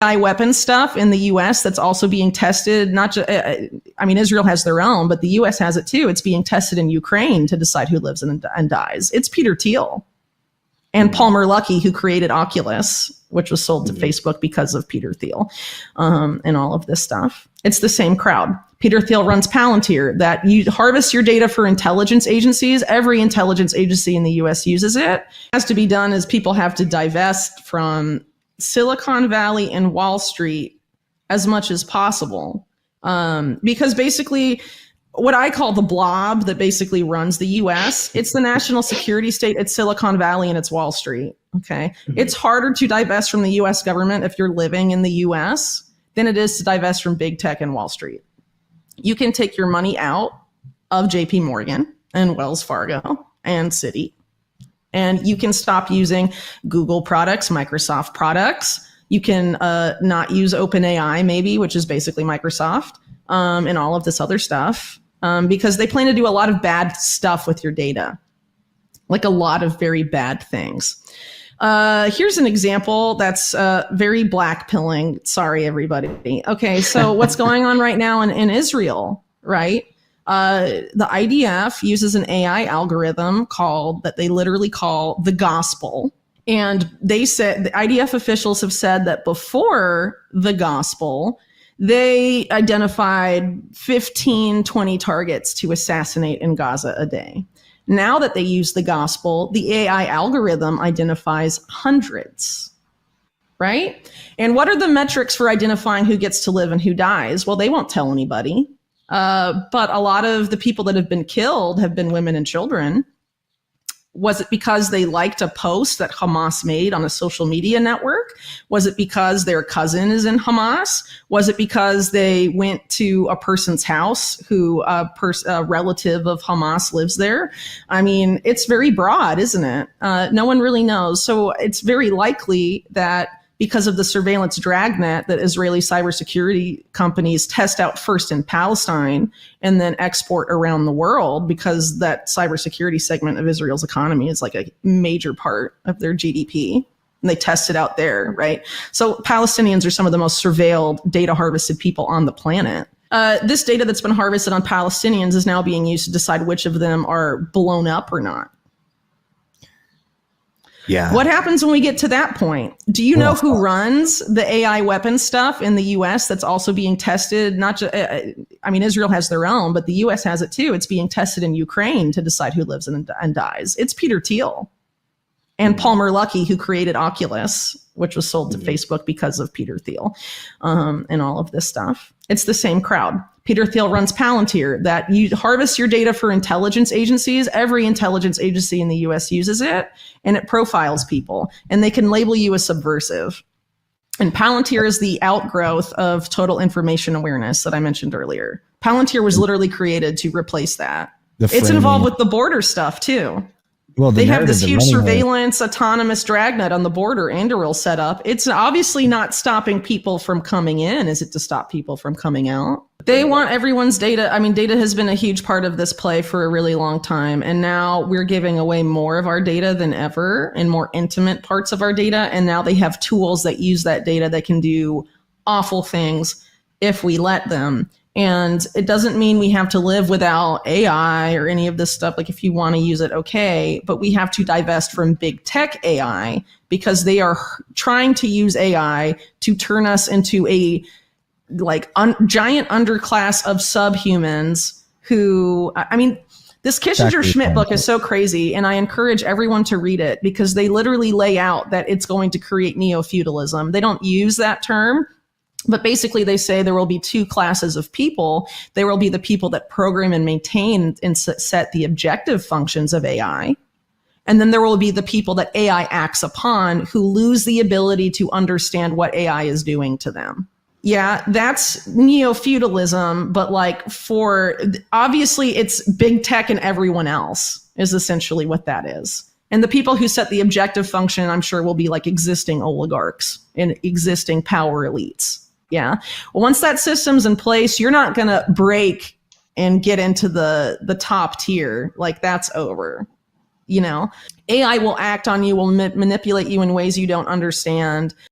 AI weapons stuff in the US that's also being tested, not just, I mean, Israel has their own, but the US has it too. It's being tested in Ukraine to decide who lives and dies. It's Peter Thiel and Palmer Luckey, who created Oculus, which was sold to Facebook because of Peter Thiel, and all of this stuff. It's the same crowd. Peter Thiel runs Palantir, that you harvest your data for intelligence agencies. Every intelligence agency in the US uses it. What has to be done is people have to divest from Silicon Valley and Wall Street as much as possible. Because basically what I call the blob that basically runs the US, it's the national security state, it's Silicon Valley and it's Wall Street. Okay. It's harder to divest from the US government if you're living in the US than it is to divest from big tech and Wall Street. You can take your money out of J.P. Morgan and Wells Fargo and Citi, and you can stop using Google products, Microsoft products. You can not use OpenAI maybe, which is basically Microsoft, and all of this other stuff, because they plan to do a lot of bad stuff with your data, like a lot of very bad things. Here's an example that's very blackpilling. Sorry, everybody. Okay, so what's going on right now in Israel, right? The IDF uses an AI algorithm that they literally call the gospel. And they said, the IDF officials have said that before the gospel, they identified 15, 20 targets to assassinate in Gaza a day. Now that they use the gospel, the AI algorithm identifies hundreds, right? And what are the metrics for identifying who gets to live and who dies? Well, they won't tell anybody. But a lot of the people that have been killed have been women and children. Was it because they liked a post that Hamas made on a social media network? Was it because their cousin is in Hamas? Was it because they went to a person's house who a relative of Hamas lives there? I mean, it's very broad, isn't it? No one really knows. So it's very likely that because of the surveillance dragnet that Israeli cybersecurity companies test out first in Palestine and then export around the world, because that cybersecurity segment of Israel's economy is like a major part of their GDP. And they test it out there, right? So Palestinians are some of the most surveilled, data harvested people on the planet. This data that's been harvested on Palestinians is now being used to decide which of them are blown up or not. Yeah. What happens when we get to that point? Do you know who runs the AI weapons stuff in the US that's also being tested? Not just, I mean, Israel has their own, but the US has it too. It's being tested in Ukraine to decide who lives and dies. It's Peter Thiel and Palmer Luckey, who created Oculus, which was sold to Facebook because of Peter Thiel, and all of this stuff. It's the same crowd. Peter Thiel runs Palantir, that you harvest your data for intelligence agencies. Every intelligence agency in the US uses it, and it profiles people, and they can label you as subversive. And Palantir is the outgrowth of total information awareness that I mentioned earlier. Palantir was literally created to replace that. It's involved with the border stuff too. Well, they have this huge surveillance, autonomous dragnet on the border Anduril set up. It's obviously not stopping people from coming in. Is it to stop people from coming out? They want everyone's data. I mean, data has been a huge part of this play for a really long time. And now we're giving away more of our data than ever, and more intimate parts of our data. And now they have tools that use that data that can do awful things if we let them. And it doesn't mean we have to live without AI or any of this stuff. Like, if you want to use it, okay. But we have to divest from big tech AI, because they are trying to use AI to turn us into a giant underclass of subhumans who, I mean, this Kissinger-Schmidt book is so crazy, and I encourage everyone to read it, because they literally lay out that it's going to create neo-feudalism. They don't use that term, but basically they say there will be two classes of people. There will be the people that program and maintain and set the objective functions of AI. And then there will be the people that AI acts upon, who lose the ability to understand what AI is doing to them. Yeah, that's neo-feudalism, but obviously it's big tech and everyone else is essentially what that is. And the people who set the objective function, I'm sure, will be like existing oligarchs and existing power elites. Yeah. Well, once that system's in place, you're not going to break and get into the top tier. Like, that's over. You know, AI will act on you, will manipulate you in ways you don't understand.